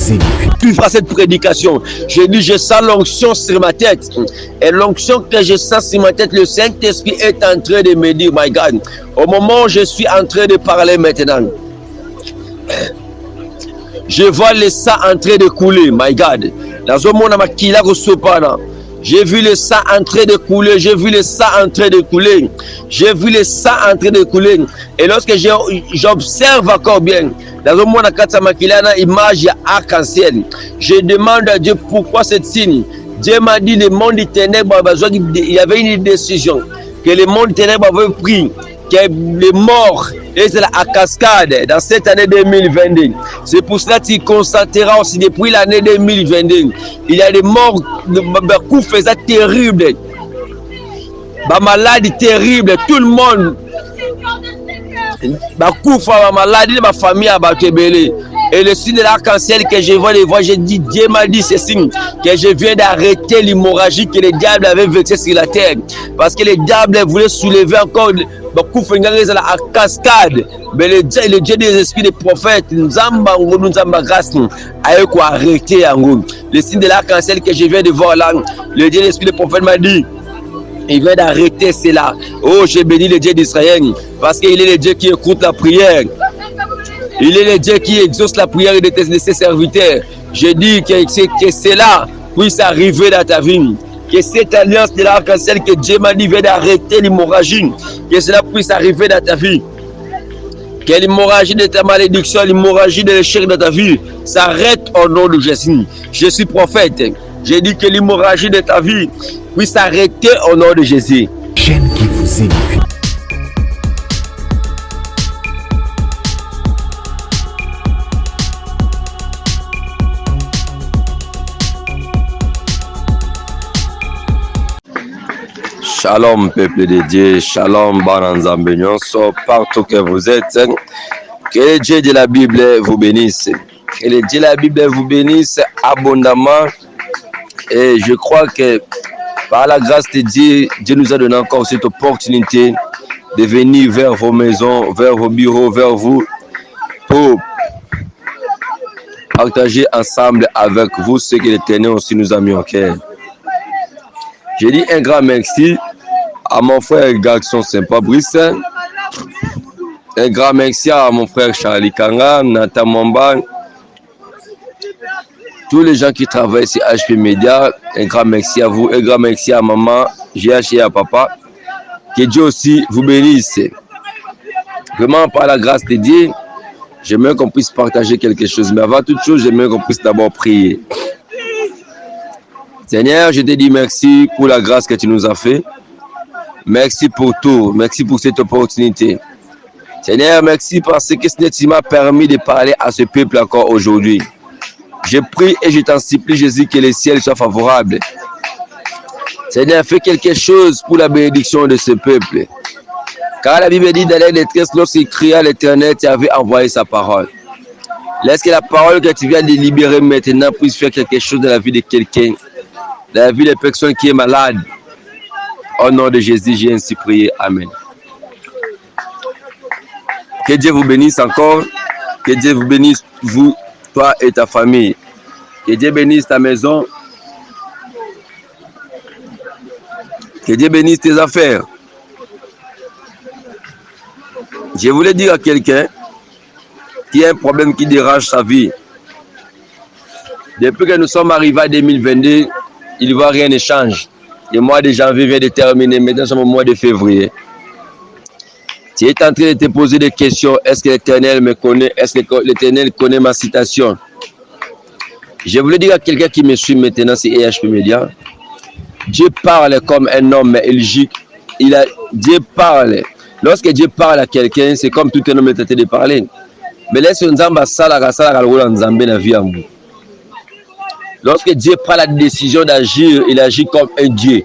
vous édifie. Tu feras cette prédication. Je dis, je sens l'onction sur ma tête. Et l'onction que je sens sur ma tête, le Saint-Esprit est en train de me dire, my God, au moment où je suis en train de parler maintenant, je vois le sang en train de couler, my God. Dans un monde qui l'a reçu, j'ai vu le sang en train de couler, j'ai vu le sang en train de couler, j'ai vu le sang en train de couler. Et lorsque j'observe encore bien, dans un monde qui a une image arc-en-ciel, je demande à Dieu pourquoi cette signe. Dieu m'a dit le monde des ténèbres, il y avait une décision que le monde des ténèbres avait pris, que les morts et à cascade dans cette année 2022. C'est pour cela qu'il constatera aussi depuis l'année 2022. Il y a des morts, des coups faisant terribles, des maladies terribles, tout le monde. Des coups, des maladies, ma famille a battu belé. Et le signe de l'arc-en-ciel que je vois, j'ai dit, Dieu m'a dit ce signe, que je viens d'arrêter l'hémorragie que le diable avait vexé sur la terre. Parce que le diable voulait soulever encore beaucoup de à cascade. Mais le Dieu des esprits des prophètes, nous avons grâce à quoi arrêter. Le signe de l'arc-en-ciel que je viens de voir là, le Dieu des esprits des prophètes m'a dit, il vient d'arrêter cela. Oh, j'ai béni le Dieu d'Israël, parce qu'il est le Dieu qui écoute la prière. Il est le Dieu qui exauce la prière de ses serviteurs. Je dis que cela puisse arriver dans ta vie. Que cette alliance de l'arc-en-ciel que Dieu m'a dit vient d'arrêter l'hémorragie. Que cela puisse arriver dans ta vie. Que l'hémorragie de ta malédiction, l'hémorragie de l'échec de ta vie s'arrête au nom de Jésus. Je suis prophète. Je dis que l'hémorragie de ta vie puisse s'arrêter au nom de Jésus. Chaîne qui vous édifie. Shalom peuple de Dieu, shalom Bananzambe Nyonso, partout que vous êtes. Que le Dieu de la Bible vous bénisse. Que le Dieu de la Bible vous bénisse abondamment. Et je crois que par la grâce de Dieu, Dieu nous a donné encore cette opportunité de venir vers vos maisons, vers vos bureaux, vers vous, pour partager ensemble avec vous ce que l'Éternel aussi nous a mis au cœur. Je dis un grand merci à mon frère garçon sympa Brice. Un grand merci à mon frère Charlie Kanga, Nathan Momba, tous les gens qui travaillent sur HP Media. Un grand merci à vous, un grand merci à maman, GH et à papa. Que Dieu aussi vous bénisse. Vraiment, par la grâce de Dieu, j'aimerais qu'on puisse partager quelque chose. Mais avant toute chose, j'aimerais qu'on puisse d'abord prier. Seigneur, je te dis merci pour la grâce que tu nous as fait. Merci pour tout. Merci pour cette opportunité. Seigneur, merci parce que tu m'as permis de parler à ce peuple encore aujourd'hui. Je prie et je t'en supplie, Jésus, que le ciel soit favorable. Seigneur, fais quelque chose pour la bénédiction de ce peuple. Car la Bible dit dans la détresse, lorsqu'il cria à l'Éternel, tu avais envoyé sa parole. Laisse que la parole que tu viens de libérer maintenant puisse faire quelque chose dans la vie de quelqu'un. Dans la vie de personne qui est malade. Au nom de Jésus, j'ai ainsi prié. Amen. Que Dieu vous bénisse encore. Que Dieu vous bénisse, vous, toi et ta famille. Que Dieu bénisse ta maison. Que Dieu bénisse tes affaires. Je voulais dire à quelqu'un qui a un problème qui dérange sa vie. Depuis que nous sommes arrivés à 2022, il ne voit rien ne change. Le mois de janvier vient de terminer, maintenant nous sommes au mois de février. Tu es en train de te poser des questions. Est-ce que l'Éternel me connaît? Est-ce que l'Éternel connaît ma situation? Je voulais dire à quelqu'un qui me suit maintenant, c'est EHP Media. Dieu parle comme un homme éligique. Dieu parle. Lorsque Dieu parle à quelqu'un, c'est comme tout un homme est traité de parler. Mais laisse Nzamba salaka le Nzambe na vie en vous. Lorsque Dieu prend la décision d'agir, il agit comme un Dieu.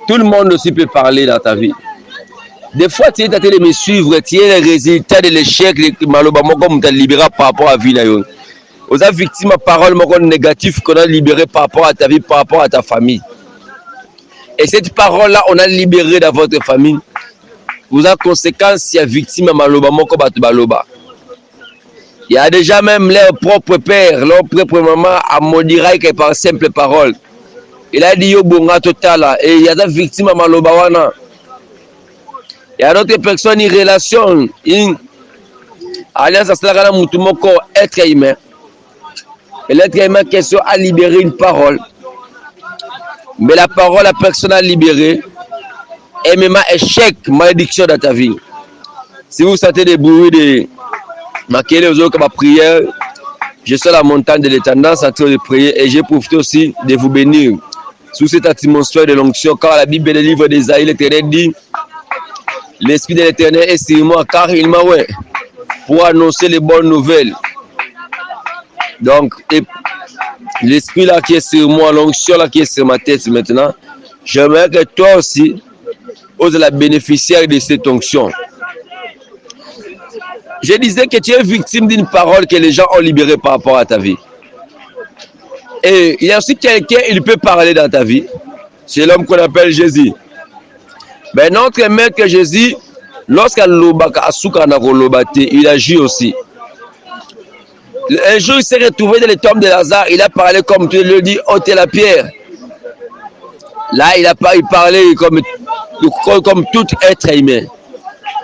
Tout le monde aussi peut parler dans ta vie. Des fois, tu es en train de me suivre, tu es le résultat de l'échec, malheureusement, comme tu as libéré par rapport à la vie. Vous êtes victime de paroles négatives qu'on a libérées par rapport à ta vie, par rapport à ta famille. Et cette parole-là, on a libéré dans votre famille. Vous avez conséquence, si vous êtes victime malheureusement comme tu baloba. Il y a déjà même leur propre père, leur propre maman à maudirail que par simple parole. Il a dit yo bonga total et il y a des victimes à Malobawana. Il y a d'autres personnes en relation, en alliance à cela moutumoko être humain. Et l'être humain question à libérer une parole. Mais la parole, la personne a libéré. Et même échec, malédiction dans ta vie. Si vous sentez des bruits de maquiller aux autres comme prière, je suis à la montagne de l'étendance en train de prier et j'ai profité aussi de vous bénir sous cette atmosphère de l'onction. Car la Bible des livres d'Ésaïe, l'Éternel dit, l'Esprit de l'Éternel est sur moi car il m'a ouais pour annoncer les bonnes nouvelles. Donc, l'Esprit là qui est sur moi, l'onction là qui est sur ma tête maintenant, j'aimerais que toi aussi, oses la bénéficiaire de cette onction. Je disais que tu es victime d'une parole que les gens ont libérée par rapport à ta vie. Et il y a aussi quelqu'un, il peut parler dans ta vie. C'est l'homme qu'on appelle Jésus. Mais notre maître Jésus, il agit aussi. Un jour, il s'est retrouvé dans les tombes de Lazare. Il a parlé comme tu le dis, ôtez la pierre. Là, il parlait comme tout être humain.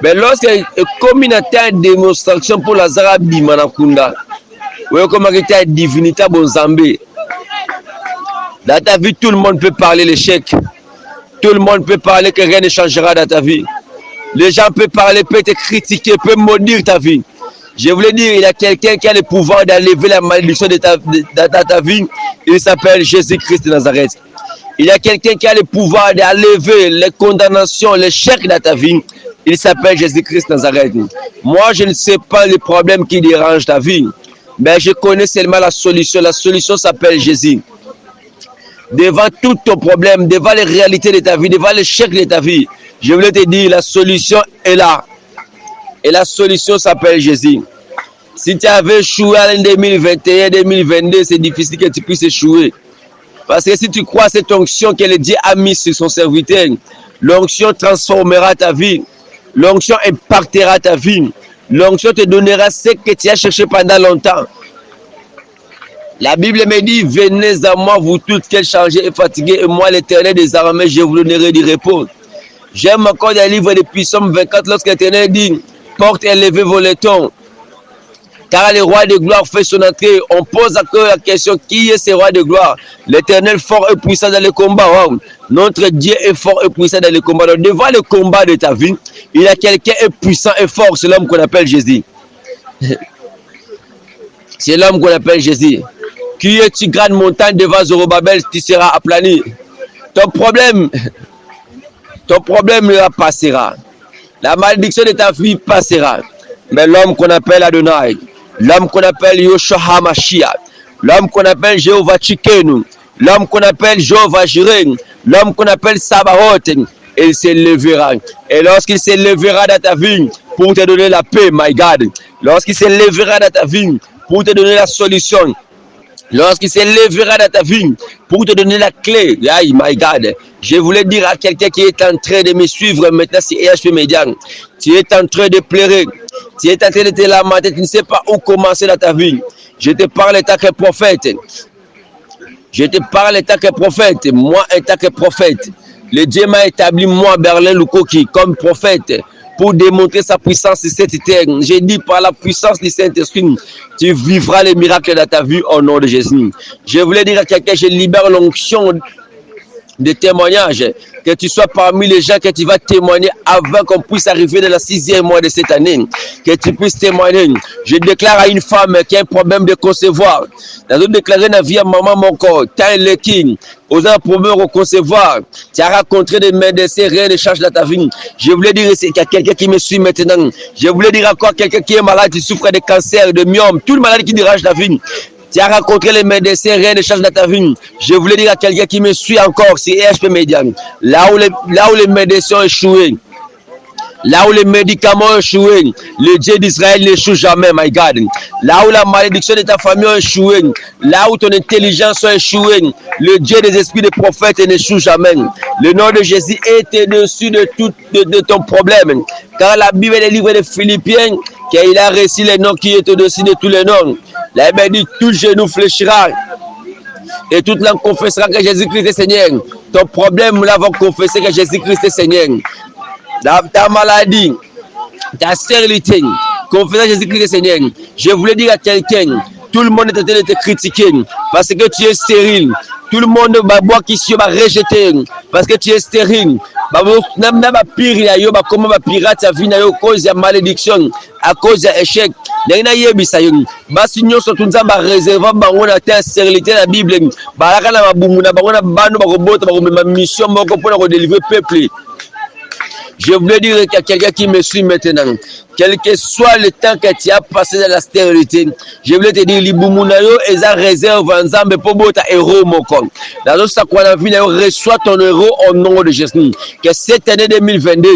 Mais lorsque, comme il a été une démonstration pour Lazare Bimanakunda, comme il était une divinité Bonzambé, dans ta vie, tout le monde peut parler l'échec. Tout le monde peut parler que rien ne changera dans ta vie. Les gens peuvent parler, peuvent te critiquer, peuvent maudire ta vie. Je voulais dire, il y a quelqu'un qui a le pouvoir d'enlever la malédiction de ta vie. Il s'appelle Jésus-Christ de Nazareth. Il y a quelqu'un qui a le pouvoir d'enlever les condamnations, l'échec de ta vie. Il s'appelle Jésus-Christ de Nazareth. Moi, je ne sais pas les problèmes qui dérangent ta vie. Mais je connais seulement la solution. La solution s'appelle Jésus. Devant tout ton problème, devant les réalités de ta vie, devant l'échec de ta vie, je voulais te dire, la solution est là. Et la solution s'appelle Jésus. Si tu avais échoué en 2021, 2022, c'est difficile que tu puisses échouer. Parce que si tu crois à cette onction que le Dieu a mise sur son serviteur, l'onction transformera ta vie. L'onction impactera ta vie. L'onction te donnera ce que tu as cherché pendant longtemps. La Bible me dit, venez à moi, vous toutes qui êtes chargés et fatigués, et moi, l'Éternel des armées, je vous donnerai du repos. J'aime encore les livres de Psaume 24, lorsque l'Éternel dit, porte et levez vos laitons. Car le roi de gloire fait son entrée. On pose encore la question, qui est ce roi de gloire? L'Éternel fort et puissant dans le combat. Wow. Notre Dieu est fort et puissant dans le combat. Donc, devant le combat de ta vie, il y a quelqu'un est puissant et fort. C'est l'homme qu'on appelle Jésus. C'est l'homme qu'on appelle Jésus. Qui est-tu grande montagne devant Zorobabel, tu seras aplani. Ton problème là passera. La malédiction de ta vie passera. Mais l'homme qu'on appelle Adonai, l'homme qu'on appelle Yoshua HaMashiach, l'homme qu'on appelle Jéhovah Tchikenu, l'homme qu'on appelle Jéhovah Jireh, l'homme qu'on appelle Sabaoth, il se lèvera. Et lorsqu'il se lèvera dans ta vie pour te donner la paix, my God, lorsqu'il se lèvera dans ta vie pour te donner la solution, lorsqu'il se lèvera dans ta vie pour te donner la clé, aïe, my God, je voulais dire à quelqu'un qui est en train de me suivre maintenant sur EHP Media, tu es en train de pleurer, tu es en train de te lamenter, tu ne sais pas où commencer dans ta vie. Je te parle en tant que prophète. Je te parle en tant que prophète. Moi, en tant que prophète, le Dieu m'a établi, moi, Berlin Lukoki, comme prophète, pour démontrer sa puissance sur cette terre. J'ai dit, par la puissance du Saint-Esprit, tu vivras les miracles dans ta vie au nom de Jésus. Je voulais dire à quelqu'un, je libère l'onction de témoignage, que tu sois parmi les gens que tu vas témoigner avant qu'on puisse arriver dans le 6e mois de cette année, que tu puisses témoigner. Je déclare à une femme qui a un problème de concevoir, dans une déclarer la vie à maman mon corps, tu as un leaking, aux un problème de concevoir, tu as rencontré des médecins, rien ne change dans ta vie. Je voulais dire qu'il y a quelqu'un qui me suit maintenant, je voulais dire encore à quelqu'un qui est malade, qui souffre de cancer, de myome, toute maladie qui dérange ta vie. Tu as rencontré les médecins, rien ne change dans ta vie. Je voulais dire à quelqu'un qui me suit encore, c'est EHP Media. Là où les médecins ont échoué, là où les médicaments ont échoué, le Dieu d'Israël n'échoue jamais, my God. Là où la malédiction de ta famille a échoué, là où ton intelligence a échoué, le Dieu des esprits des prophètes n'échoue jamais. Le nom de Jésus est au-dessus de tout de ton problème. Car la Bible est le livre de Philippiens qu'il a reçu les noms qui est au-dessus de tous les noms. La Bible dit, tout genou fléchira et toute langue confessera que Jésus-Christ est Seigneur. Ton problème, nous l'avons confessé que Jésus-Christ est Seigneur. Ta maladie, ta stérilité, confesse Jésus-Christ est Seigneur. Je voulais dire à quelqu'un, tout le monde est en train de te critiquer parce que tu es stérile. Tout le monde va boire qui va rejeter parce que tu es stérile. N'a pas pire, comment va pirate sa vie à cause de malédiction, à cause d'échec. N'a yebisa yon. Basi nyonso tunzamba réserva bango na terre stérilité la Bible. Baraka na mabumu na bango na bando ba robota ba mission moko pour na délivrer peuple. Je voulais dire qu'il y a quelqu'un qui me suit maintenant. Quel que soit le temps que tu as passé dans la stérilité, je voulais te dire, Libumunayo et sa réserve ensemble pour bota héros mon corps. Dans notre sac, reçois ton héros au nom de Jésus. Que cette année 2022,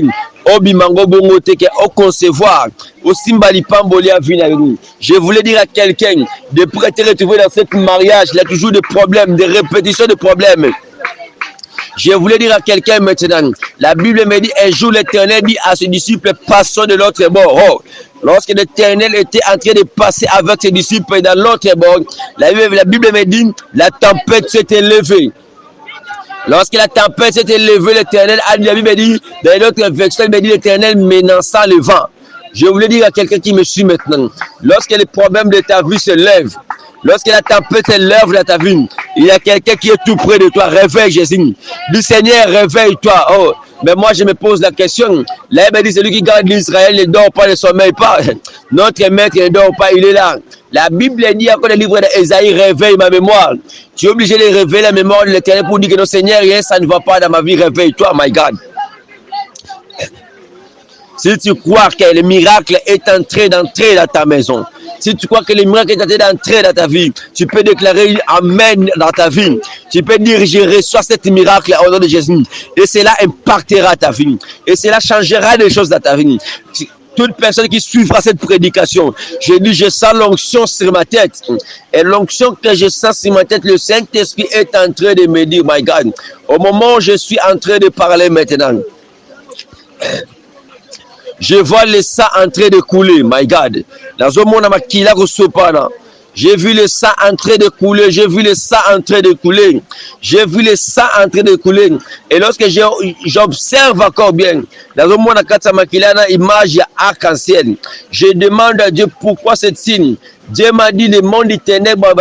Obi Mango Bongote, que au concevoir, au Simbali Pamboli à Vinaru. Je voulais dire à quelqu'un de prêt te retrouver dans ce mariage, il y a toujours des problèmes, des répétitions de problèmes. Je voulais dire à quelqu'un maintenant, la Bible me dit, un jour l'Éternel dit à ses disciples, passons de l'autre bord. Oh, lorsque l'Éternel était en train de passer avec ses disciples dans l'autre bord, la Bible me dit, la tempête s'est élevée. Lorsque la tempête s'est élevée, l'Éternel a dit, la Bible dit, dans l'autre verset, il me dit, l'Éternel menaçant le vent. Je voulais dire à quelqu'un qui me suit maintenant, lorsque les problèmes de ta vie se lèvent, lorsque la tempête se lève dans ta vie, il y a quelqu'un qui est tout près de toi. Réveille Jésus. Du Seigneur, réveille-toi. Oh, mais moi je me pose la question. Là, il me dit, celui qui garde l'Israël ne dort pas, ne sommeille pas. Notre maître ne dort pas, il est là. La Bible dit encore le livre d'Ésaïe, réveille ma mémoire. Tu es obligé de réveiller la mémoire de l'Éternel pour dire que non, Seigneur, rien, ça ne va pas dans ma vie. Réveille-toi, my God. Si tu crois que le miracle est entré d'entrer dans ta maison, si tu crois que le miracle est entré d'entrer dans ta vie, tu peux déclarer Amen dans ta vie. Tu peux dire je reçois cet miracle au nom de Jésus. Et cela impactera ta vie. Et cela changera des choses dans ta vie. Toute personne qui suivra cette prédication, je dis je sens l'onction sur ma tête. Et l'onction que je sens sur ma tête, le Saint-Esprit est en train de me dire, my God, au moment où je suis en train de parler maintenant, je vois le sang en train de couler, my God. J'ai vu le sang en train de couler, j'ai vu le sang en train de couler, j'ai vu le sang en train de couler. Et lorsque j'observe encore bien, dans le monde de image arc-en-ciel, je demande à Dieu pourquoi cette signe. Dieu m'a dit le monde des ténèbres,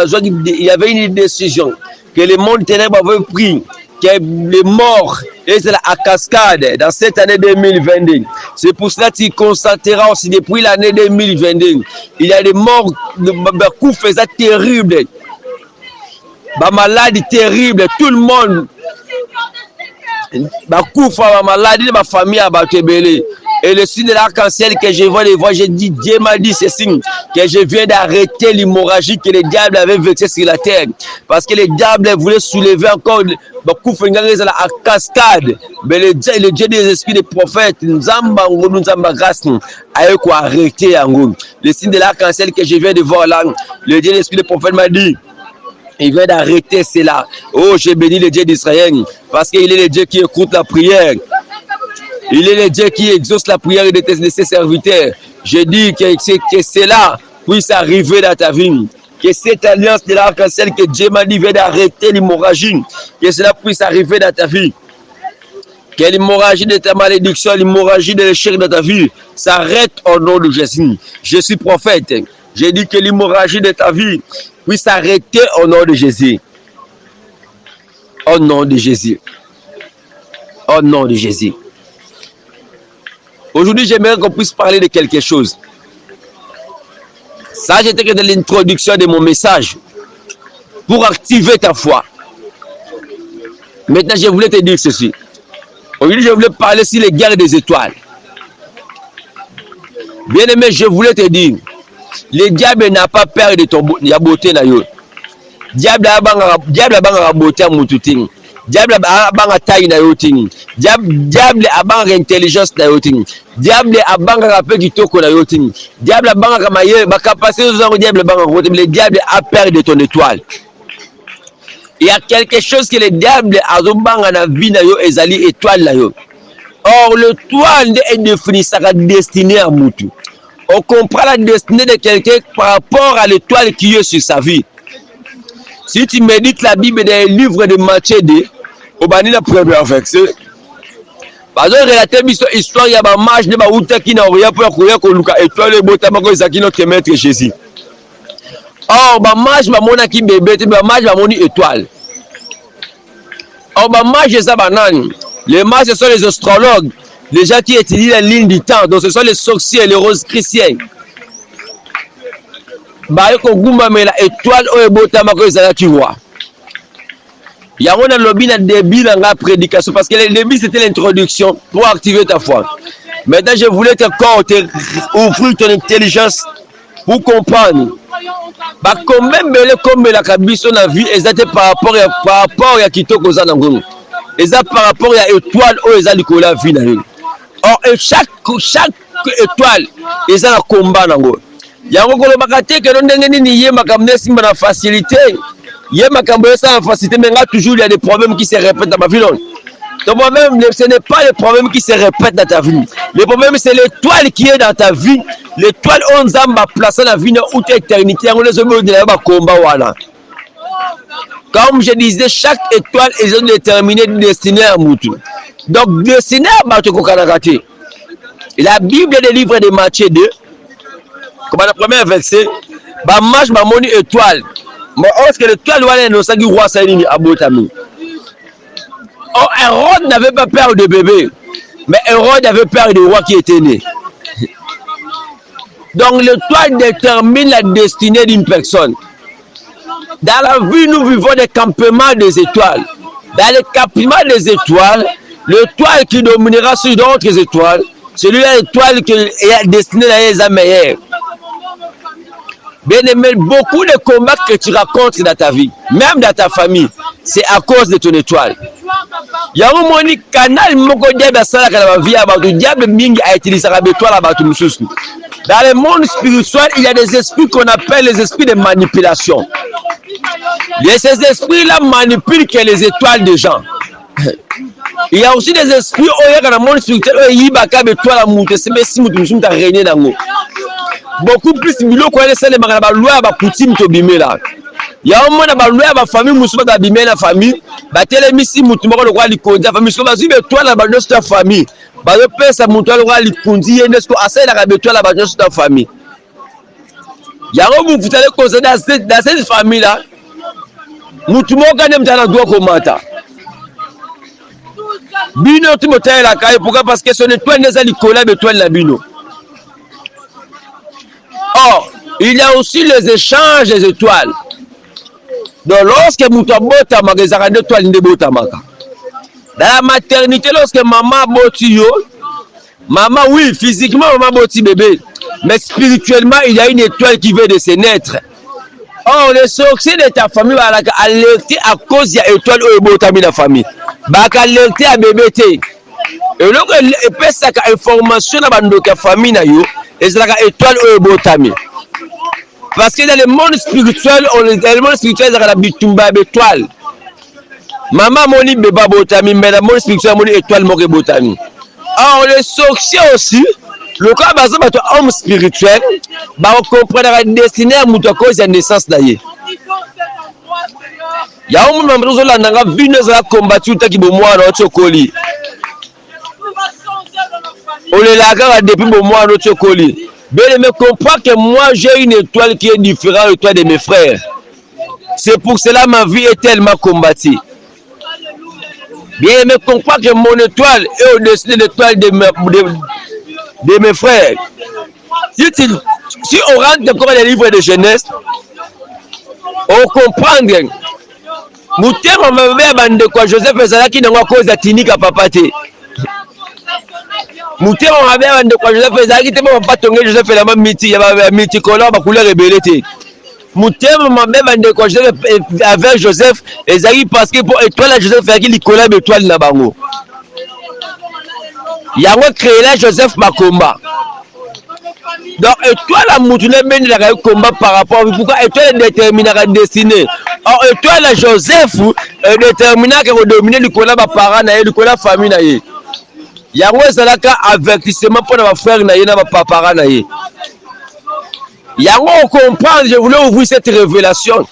il y avait une décision que le monde des ténèbres avait pris. Que les morts et c'est à cascade dans cette année 2022. C'est pour cela qu'il constatera aussi depuis l'année 2022. Il y a des morts de coups faisant terribles. Bah maladie terrible. Tout le monde. Bah coups fa maladie de ma famille à Batebele. Et le signe de l'arc-en-ciel que je vois les voix, j'ai dit, Dieu m'a dit ce signe, que je viens d'arrêter l'hémorragie que le diable avait versée sur la terre. Parce que le diable voulait soulever encore beaucoup de à cascade. Mais le Dieu des esprits des prophètes, nous avons arrêté. Le signe de l'arc-en-ciel que je viens de voir là, le Dieu des esprits des prophètes m'a dit, il vient d'arrêter cela. Oh, j'ai béni le Dieu d'Israël, parce qu'il est le Dieu qui écoute la prière. Il est le Dieu qui exauce la prière de ses serviteurs. Je dis que cela puisse arriver dans ta vie. Que cette alliance de l'arc-en-ciel que Dieu m'a dit vient d'arrêter l'hémorragie. Que cela puisse arriver dans ta vie. Que l'hémorragie de ta malédiction, l'hémorragie de l'échec dans ta vie s'arrête au nom de Jésus. Je suis prophète. Je dis que l'hémorragie de ta vie puisse s'arrêter au nom de Jésus. Au nom de Jésus. Au nom de Jésus. Aujourd'hui, j'aimerais qu'on puisse parler de quelque chose. Ça, j'étais que de l'introduction de mon message pour activer ta foi. Maintenant, je voulais te dire ceci. Aujourd'hui, je voulais parler sur les guerres des étoiles. Bien aimé, je voulais te dire, le diable n'a pas peur de ton beauté. Le diable a la beauté à Moutouting. Diable a la taille na yoting. Diable a la intelligence na yoting. Diable a la paix qui toko na yoting. Diable a la maille, la capacité de diable le diable a peur de ton étoile. Il y a quelque chose que le diable a dans la vie na yo ezali étoile na yo. Or l'étoile est définie sa destinée à Moutou. On comprend la destinée de quelqu'un par rapport à l'étoile qui est sur sa vie. Si tu médites la Bible dans les livres de Matthieu 2, au bani la première verset, parce que relater l'histoire, il y a un mage de Baouta qui n'a rien pour courir que Luka étoile et Botamako Zaki notre maître Jésus. Or, le mage va mon qui bébé, le mage va mon étoile. Or, le mage c'est banane. Les mages ce sont les astrologues, les gens qui étudient la ligne du temps. Donc ce sont les sorciers, les roses chrétiens. Bayoko Gumba mais la étoile au Botamako Zaki voit. Il y a un lobby dans le début dans la prédication parce que le début c'était l'introduction pour activer ta foi. Maintenant je voulais ouvrir ton intelligence pour comprendre. Bah combien comme la kabiso na vie exact par rapport à kitoko za nango. Exact par rapport à étoile au eza likola vie na lui. Or chaque étoile eza na combat nango. Yango ko bakate ke ndenge nini yema kamne simba na facilité. Il y a une facilité, mais toujours il y a des problèmes qui se répètent dans ma vie. Donc moi-même, ce n'est pas le problème qui se répète dans ta vie. Le problème, c'est l'étoile qui est dans ta vie. L'étoile, on a placé dans la vie où tu es éternité. On les a combat. Comme je disais, chaque étoile est déterminée, destinée à Moutou. Donc, destinée à Moutou Kokanagati. La Bible des livres de Matthieu 2, comme le premier verset, bah, marche, bah, mon étoile. Mais est-ce que l'étoile est dans le roi Saïdini à Botami? Oh, Hérode n'avait pas peur de bébé, mais Hérode avait peur du roi qui était né. Donc l'étoile détermine la destinée d'une personne. Dans la vie, nous vivons des campements des étoiles. Dans les campements des étoiles, l'étoile qui dominera sur d'autres étoiles, c'est l'étoile qui est destinée à les meilleurs. Bien aimé, beaucoup de combats que tu racontes dans ta vie, même dans ta famille, c'est à cause de ton étoile. Il y a un canal qui diable mingi a utilisé la étoile à Batu Moussous. Dans le monde spirituel, il y a des esprits qu'on appelle les esprits de manipulation. Et ces esprits-là manipulent que les étoiles des gens. Il y a aussi des esprits dans le monde spirituel qui beaucoup plus de connaissent les loi ba coutume to bimela. Il y a un monde ba loi ba famille musuba ba bimela famille, ba telemisi mutu moko lokwa likonza famille so ba zibe toi la ba notre famille. Ba pesa mutu lokwa likonzi yenesko asala ka beto la ba notre famille. Il y a un vous allez causer dans cette famille là. Mutu moko ne mtana doit komata. Bino tu motaya la kai pourquoi parce que son étoile n'est pas likola betoile la bino. Or, il y a aussi les échanges des étoiles. Donc, lorsque Moutabota Magazara d'étoiles de Botamaka. Dans la maternité, lorsque maman boti yo, maman, oui, physiquement, maman boti bébé. Mais spirituellement, il y a une étoile qui veut de se naître. Or, le succès de ta famille va alerter à cause de l'étoile où Botami la famille. Va alerter à bébé. Et donc, il peut y information dans la famille. Et c'est la étoile au Botami. Parce que dans le monde spirituel, c'est la bitumba étoile. Maman moni beba Botami, mais dans le monde spirituel, moni étoile mori Botami. Or, les sorciers aussi, le cas de homme spirituel, on comprend la destinée à cause de la naissance d'ailleurs. Il y a un moment où on a vu nous combattre qui est moi dans notre colis. On est là depuis le mois de notre colis. Bien, mais comprends que moi j'ai une étoile qui est différente de toi de mes frères. C'est pour cela que ma vie est tellement combattue. Bien, mais comprends que mon étoile est au-dessus de l'étoile de mes frères. Si on rentre encore dans les livres de Genèse, on comprend que Moutema m'a bande quoi Joseph Ezalaki n'a pas cause à Tinika Papate. Moutema m'a bande quoi Joseph Ezalaki n'a pas tombé Joseph la même miti, il y a multicolore, ma couleur rebellité. Moutema m'a bande quoi Joseph avec Joseph Ezalaki parce que pour étoile Joseph Ezalaki l'étoile étoile na bango. Il y a créé là Joseph Makomba. Donc, étoile à Moutoune mène la combat par rapport à pourquoi étoile détermine la destinée. Or, étoile à Joseph détermina que dominer le cola parent naïe, le cola famille naïe. Il y a un avertissement pour nos frères naïe, nos papa naïe. Yango on comprend, je voulais ouvrir cette révélation.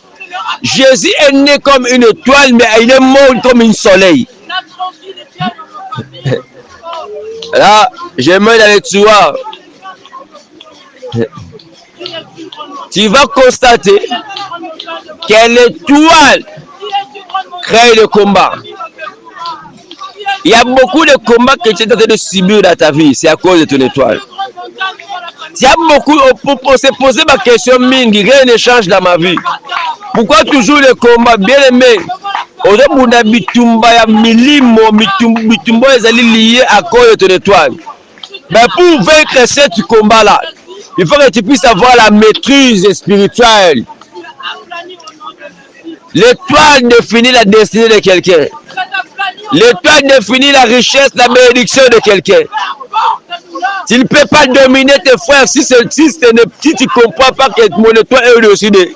Jésus est né comme une étoile, mais il est mort comme un soleil. Là, j'aimerais aller te voir. Tu vas constater que l'étoile crée le combat. Il y a beaucoup de combats que tu es en train de subir dans ta vie, c'est à cause de ton étoile. Il y a beaucoup, pour se poser ma question, Mingi, rien ne change dans ma vie. Pourquoi toujours le combat, bien aimé? Aujourd'hui, bitumba ya milimo, bitumba est lié à cause de ton étoile. Mais pour vaincre ce combat-là, il faut que tu puisses avoir la maîtrise spirituelle. L'étoile définit la destinée de quelqu'un. L'étoile définit la richesse, la bénédiction de quelqu'un. Tu ne peux pas dominer tes frères si tu ne comprends pas que mon étoile est décidée.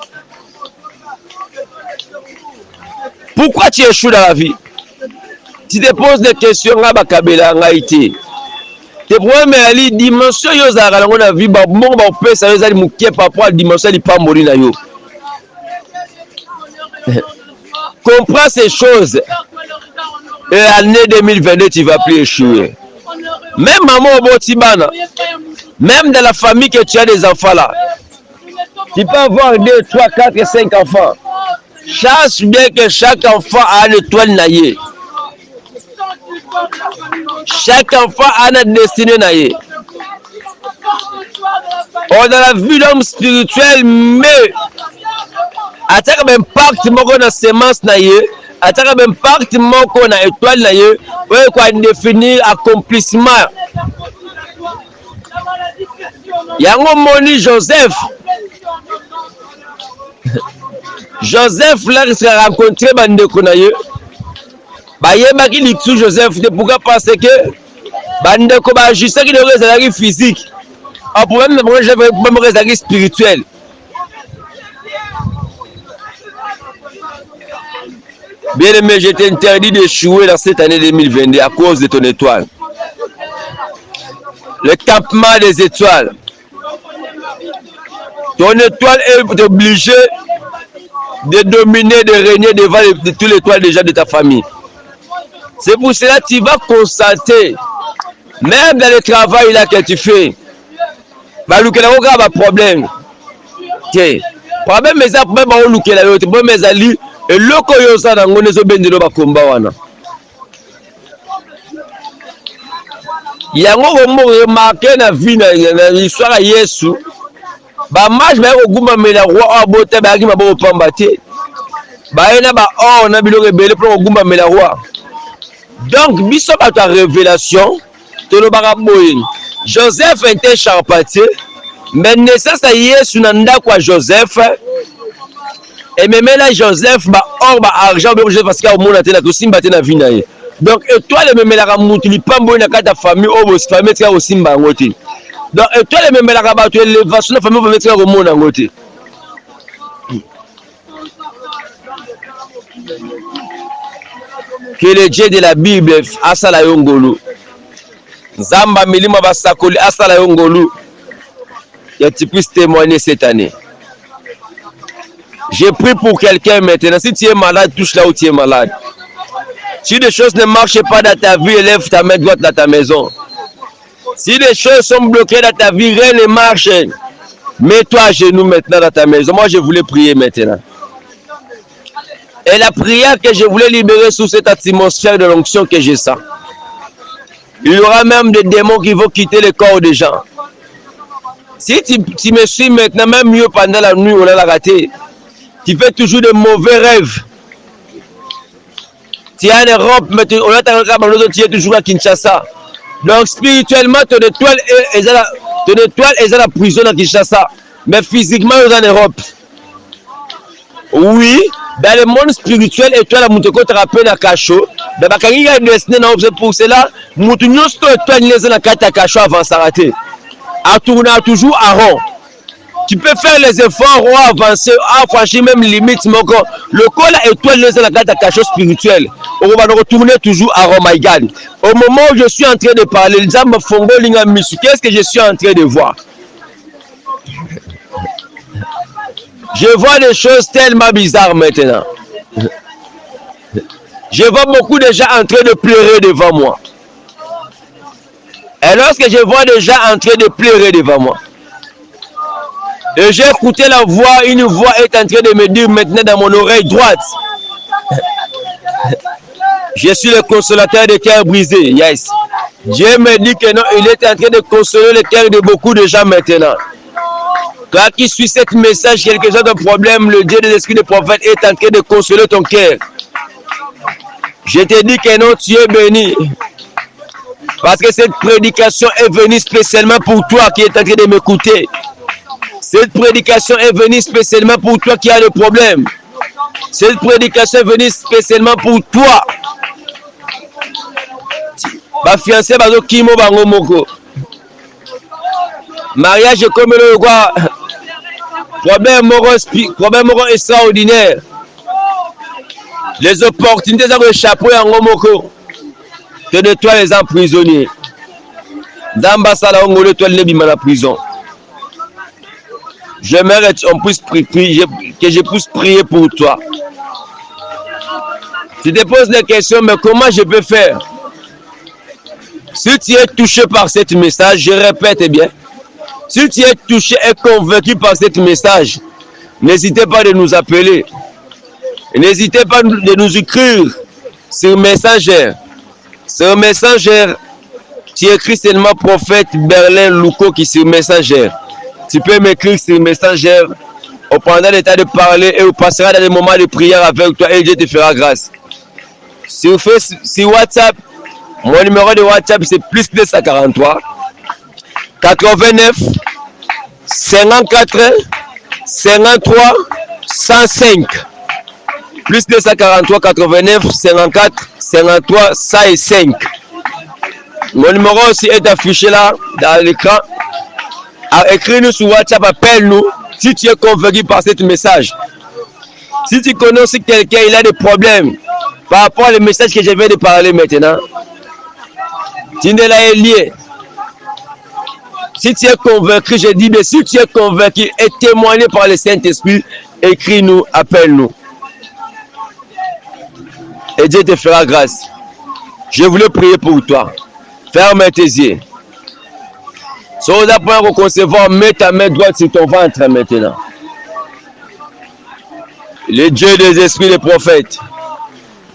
Pourquoi tu échoues dans la vie? Tu te poses des questions à Bakabela en Haïti. Tes problèmes à la dimension yo za la ngona vie ba bon ba pesa yo za mukie par rapport à la dimension li pas mourir na yo. Comprends ces choses. Et l'année 2022 tu vas plus échouer. Même maman au Botibana, même dans la famille que tu as des enfants là, tu peux avoir 2, 3, 4, 5 enfants. Chasse bien que chaque enfant a une étoile naïe. Chaque enfant a une destinée naïe. On a la vie d'homme spirituel, mais à tel même pacte mon qu'on a sémence naïe, à tel même pacte mon qu'on a étoile naïe, ouais quoi définir accomplissement. Yango moni Joseph. Joseph là il s'est rencontré bandeko na ye. Ba yebaki litu Joseph de pourquoi parce que bandeko ba juste qui devrait être physique. Un problème de moi j'avais même réservé spirituel. Bien aimé, je t'interdis d'échouer dans cette année 2022 à cause de ton étoile. Le campement des étoiles. Ton étoile est obligée de dominer, de régner devant toutes les étoiles déjà de ta famille. C'est pour cela que tu vas constater, même dans le travail là que tu fais, problème. Problème mais ça problème on look la yote bon mais ali et loko yo ça na ngone zo bendelo ba komba wana. Yango mo remarquer na vie na histoire Yesu. Ba match ba ko guma mela roi abote ba ki mabo pamba te. Ba ena ba or na biloko ebele pour guma mela roi. Donc biso ba ta révélation to lo ba boye. Joseph était charpentier. Mais naissance à Yesu nanda kwa Joseph et même là Joseph ba or ba argent parce qu'il a au monde na ko simba te na vie na ye. Donc étoile même la mutuli pambo na kata famille o famille tia au simba ngoti. Donc étoile même la ba to élévation na famille famille tia au monde ngoti. Que le Dieu de la Bible asala yongolo. Zamba milima basakoli asala yongolo. Que tu puisses témoigner cette année. J'ai pris pour quelqu'un maintenant. Si tu es malade, touche là où tu es malade. Si des choses ne marchent pas dans ta vie, élève ta main droite dans ta maison. Si des choses sont bloquées dans ta vie, rien ne marche. Mets-toi à genoux maintenant dans ta maison. Moi, je voulais prier maintenant. Et la prière que je voulais libérer sous cette atmosphère de l'onction que je sens. Il y aura même des démons qui vont quitter le corps des gens. Si tu me suis maintenant, même mieux pendant la nuit, on a la raté. Tu fais toujours de mauvais rêves. Tu es en Europe, mais on a tu es toujours à Kinshasa. Donc spirituellement, ton étoile est à la prison à Kinshasa. Mais physiquement, on est en Europe. Oui, dans le monde spirituel, étoile à Moutoko te rappelle à Kacho. C'est pour cela, Moutounios, étoile est dans la carte à Kacho avant de s'arrêter. À tourner toujours à rond. Tu peux faire les efforts ou avancer, à franchir même limite. Le col étoile est dans la carte à Kacho spirituel. On va retourner toujours à rond, my God. Au moment où je suis en train de parler, qu'est-ce que je suis en train de voir? Je vois des choses tellement bizarres maintenant. Je vois beaucoup de gens en train de pleurer devant moi. Et lorsque je vois des gens en train de pleurer devant moi, et j'ai écouté la voix, une voix est en train de me dire maintenant dans mon oreille droite, je suis le consolateur des cœurs brisés. Yes. Dieu me dit que non, il est en train de consoler les cœurs de beaucoup de gens maintenant. Toi qui suis ce message, quelque chose de problème, le Dieu des esprits des prophètes est en train de consoler ton cœur. Je te dis que non, tu es béni. Parce que cette prédication est venue spécialement pour toi qui est en train de m'écouter. Cette prédication est venue spécialement pour toi qui a le problème. Cette prédication est venue spécialement pour toi. Ma fiancée bazo kimo bango moko. Mariage comme le roi. Problème moko extraordinaire. Les opportunités sont échappées en moko. Que de toi les emprisonnés. D'ambassade on ngolo toi les bima la prison. J'aimerais que je puisse prier pour toi. Tu te poses la question, mais comment je peux faire? Si tu es touché par ce message, je répète bien, si tu es touché et convaincu par ce message, n'hésitez pas de nous appeler. N'hésitez pas de nous écrire sur Messenger. Sur Messenger, tu écris seulement prophète Berlin Louko qui sur Messenger. Tu peux m'écrire sur Messenger. Au pendant l'état de parler et on passera dans des moments de prière avec toi et Dieu te fera grâce. Sur WhatsApp, mon numéro de WhatsApp c'est plus 243 89 54 53 105. Plus 243 89 54 53 105. Mon numéro aussi est affiché là dans l'écran. Écris-nous sur WhatsApp, appelle-nous si tu es convaincu par ce message. Si tu connais aussi quelqu'un, il a des problèmes par rapport au message que je viens de parler maintenant, tu ne l'as lié. Si tu es convaincu, je dis, mais si tu es convaincu et témoigné par le Saint-Esprit, écris-nous, appelle-nous. Et Dieu te fera grâce. Je voulais prier pour toi. Ferme tes yeux. Si on a pour concevoir, mets ta main droite sur ton ventre maintenant. Le Dieu des esprits des prophètes,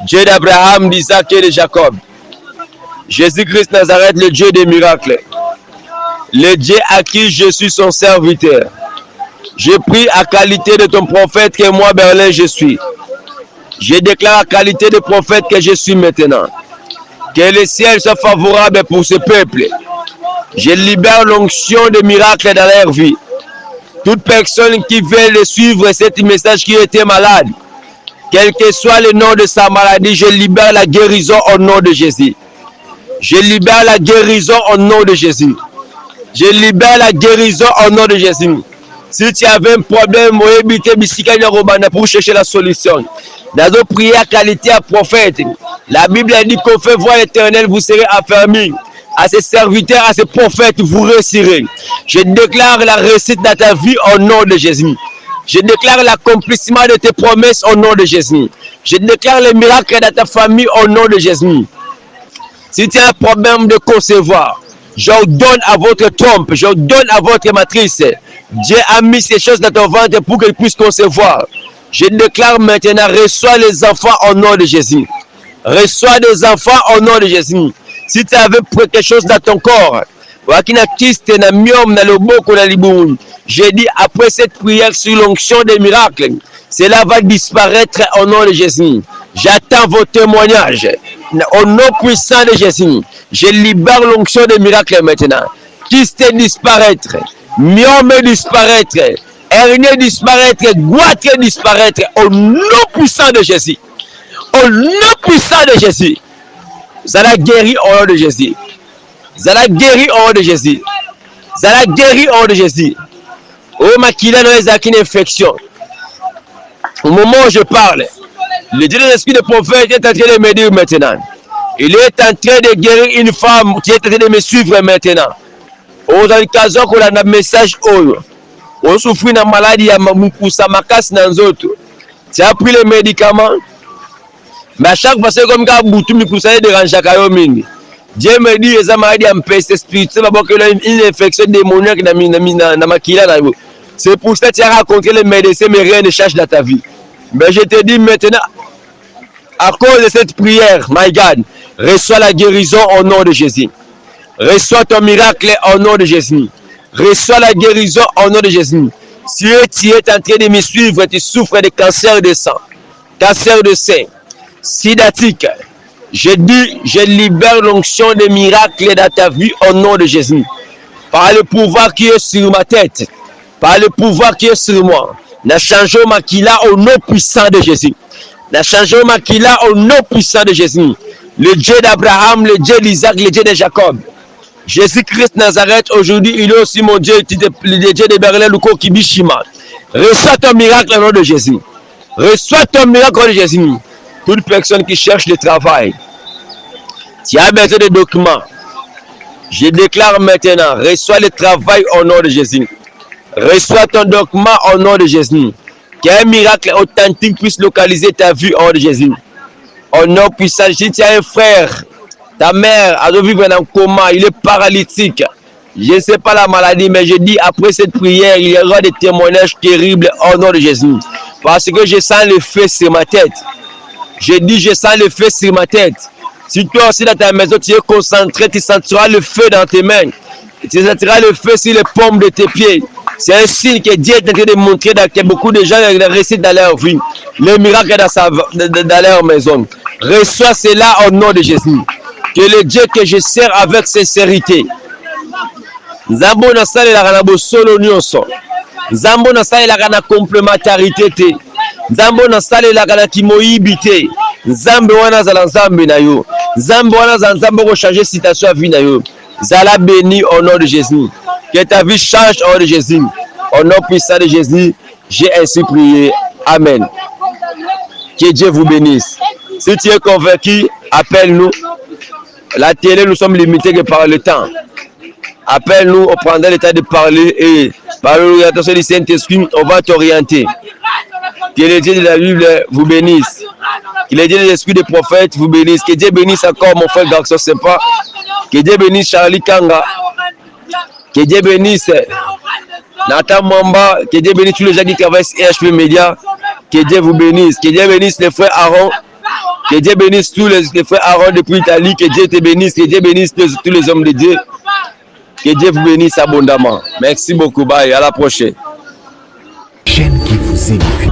Dieu d'Abraham, d'Isaac et de Jacob, Jésus-Christ Nazareth, le Dieu des miracles, le Dieu à qui je suis son serviteur. Je prie à qualité de ton prophète que moi, Berlin, je suis. Je déclare à qualité de prophète que je suis maintenant. Que le ciel soit favorable pour ce peuple. Je libère l'onction de miracles dans leur vie. Toute personne qui veut suivre ce message qui était malade, quel que soit le nom de sa maladie, je libère la guérison au nom de Jésus. Je libère la guérison au nom de Jésus. Je libère la guérison au nom de Jésus. Si tu avais un problème, pour chercher la solution. Dans nos prières qualité à prophète, la Bible dit qu'on fait voir l'Éternel, vous serez affermis. À ses serviteurs, à ses prophètes, vous réussirez. Je déclare la réussite dans ta vie au nom de Jésus. Je déclare l'accomplissement de tes promesses au nom de Jésus. Je déclare les miracles dans ta famille au nom de Jésus. Si tu as un problème de concevoir, j'ordonne à votre trompe, j'ordonne à votre matrice. Dieu a mis ces choses dans ton ventre pour qu'elle puisse concevoir. Je déclare maintenant, reçois les enfants au nom de Jésus. Reçois des enfants au nom de Jésus. Si tu avais quelque chose dans ton corps, j'ai dit après cette prière sur l'onction des miracles, cela va disparaître au nom de Jésus. J'attends vos témoignages. Au nom puissant de Jésus, je libère l'onction des miracles maintenant. Kyste disparaître, myome disparaître, hernie disparaître, goitre disparaître au nom puissant de Jésus. Au nom puissant de Jésus. Vous allez guérir au nom de Jésus. Vous allez guérir au nom de Jésus. Vous allez guérir au nom de Jésus. Oh, ma qu'il a une infection. Au moment où je parle, le Dieu de l'esprit de prophète est en train de me dire maintenant. Il est en train de guérir une femme qui est en train de me suivre maintenant. Aux occasions qu'on a un message, on souffre d'une maladie à Moussa Makas Nanzoto. Tu as pris les médicaments, mais à chaque fois, c'est comme quand Boutou Moussa dérange à mingi. Dieu me dit, les maladies en peste spirituelle, une infection démoniaque dans ma kila. C'est pour ça que tu as rencontré les médecins, mais rien ne change dans ta vie. Mais je te dis maintenant, à cause de cette prière, my God, reçois la guérison au nom de Jésus. Reçois ton miracle au nom de Jésus. Reçois la guérison au nom de Jésus. Si tu es en train de me suivre, tu souffres de cancer de sang, cancer de sein, sidatique, je dis, je libère l'onction des miracles dans ta vie au nom de Jésus. Par le pouvoir qui est sur ma tête, par le pouvoir qui est sur moi, n'a changé ma kila au nom puissant de Jésus. N'a changé ma kila au nom puissant de Jésus. Le Dieu d'Abraham, le Dieu d'Isaac, le Dieu de Jacob. Jésus-Christ Nazareth, aujourd'hui, il est aussi mon Dieu, le Dieu de Berlin, Luko Kibishima. Reçois ton miracle au nom de Jésus. Reçois ton miracle au nom de Jésus. Toute personne qui cherche le travail, tu as besoin de documents. Je déclare maintenant, reçois le travail au nom de Jésus. Reçois ton document au nom de Jésus. Qu'un miracle authentique puisse localiser ta vie au nom de Jésus. Au nom puissant, si tu as un frère, ta mère a dû vivre dans un coma, il est paralytique. Je ne sais pas la maladie, mais je dis après cette prière, il y aura des témoignages terribles au nom de Jésus. Parce que je sens le feu sur ma tête. Je dis, je sens le feu sur ma tête. Si toi aussi dans ta maison, tu es concentré, tu sentiras le feu dans tes mains. Tu sentiras le feu sur les paumes de tes pieds. C'est un signe que Dieu est en train de montrer que beaucoup de gens réussissent dans leur vie. Le miracle dans leur maison. Reçois cela au nom de Jésus. Que le Dieu que je sers avec sincérité. Zambo na sale la kana bosolo nyonso. Zambo na sale la kana complémentarité te. Zambo na sale la kana kimoyibi te. Zambe wana zala nzambe na yo. Zambe wana zala nzambe ko changer situation à vie na yo. Zala béni au nom de Jésus. Que ta vie change au nom de Jésus. Au nom puissant de Jésus, j'ai ainsi prié. Amen. Que Dieu vous bénisse. Si tu es convaincu, appelle-nous. La télé, nous sommes limités que par le temps. Appelle-nous, on prendra le temps de parler et par l'orientation du Saint-Esprit, on va t'orienter. Que le Dieu de la Bible vous bénisse. Que le Dieu de l'Esprit des prophètes vous bénisse. Que Dieu bénisse encore mon frère Garçon Sepa. Que Dieu bénisse Charlie Kanga. Que Dieu bénisse Nathan Mwamba. Que Dieu bénisse tous les gens qui travaillent sur HP Media. Que Dieu vous bénisse. Que Dieu bénisse les frères Aaron. Que Dieu bénisse tous les frères Aaron depuis l'Italie. Que Dieu te bénisse. Que Dieu bénisse tous les hommes de Dieu. Que Dieu vous bénisse abondamment. Merci beaucoup. Bye. À la prochaine. Chaîne qui vous édifie.